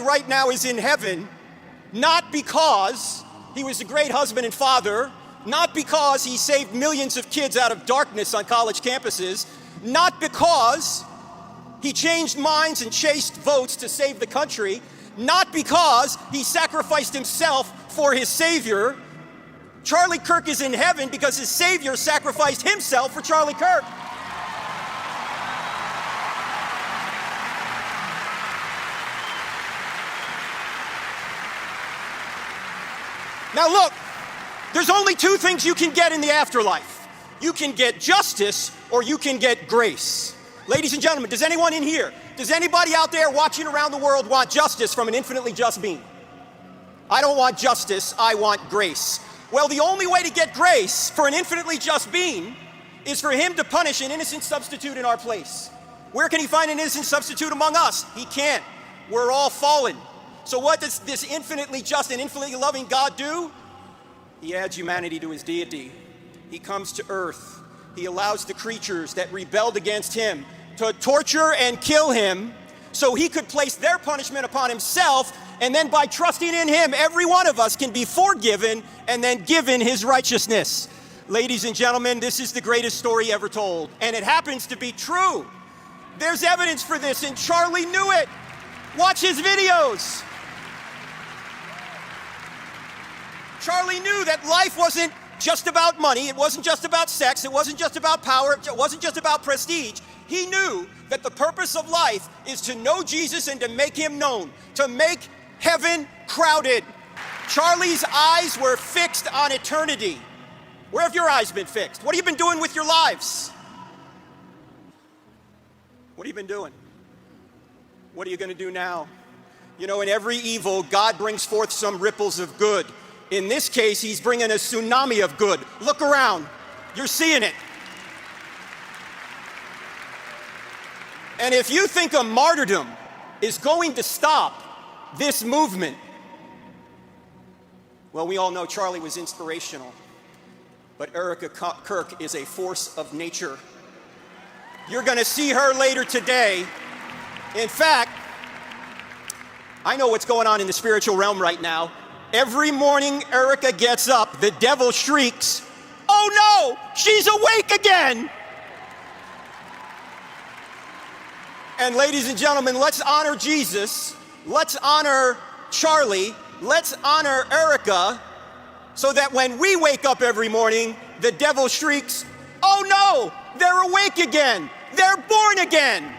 right now is in heaven, not because he was a great husband and father, not because he saved millions of kids out of darkness on college campuses, not because he changed minds and chased votes to save the country, not because he sacrificed himself for his Savior. Charlie Kirk is in heaven because his Savior sacrificed himself for Charlie Kirk. Now look, there's only two things you can get in the afterlife. You can get justice or you can get grace. Ladies and gentlemen, does anyone in here, does anybody out there watching around the world want justice from an infinitely just being? I don't want justice, I want grace. Well, the only way to get grace for an infinitely just being is for him to punish an innocent substitute in our place. Where can he find an innocent substitute among us? He can't. We're all fallen. So what does this infinitely just and infinitely loving God do? He adds humanity to his deity. He comes to earth. He allows the creatures that rebelled against him to torture and kill him so he could place their punishment upon himself, and then by trusting in him, every one of us can be forgiven and then given his righteousness. Ladies and gentlemen, this is the greatest story ever told, and it happens to be true. There's evidence for this, and Charlie knew it. Watch his videos. Charlie knew that life wasn't just about money, it wasn't just about sex, it wasn't just about power, it wasn't just about prestige. He knew that the purpose of life is to know Jesus and to make him known, to make heaven crowded. Charlie's eyes were fixed on eternity. Where have your eyes been fixed? What have you been doing with your lives? What have you been doing? What are you going to do now? You know, in every evil, God brings forth some ripples of good. In this case, he's bringing a tsunami of good. Look around. You're seeing it. And if you think a martyrdom is going to stop this movement, well, we all know Charlie was inspirational, but Erica Kirk is a force of nature. You're going to see her later today. In fact, I know what's going on in the spiritual realm right now. Every morning Erica gets up, the devil shrieks, "Oh no, she's awake again!" And ladies and gentlemen, let's honor Jesus, let's honor Charlie, let's honor Erica, so that when we wake up every morning, the devil shrieks, "Oh no, they're awake again, they're born again!"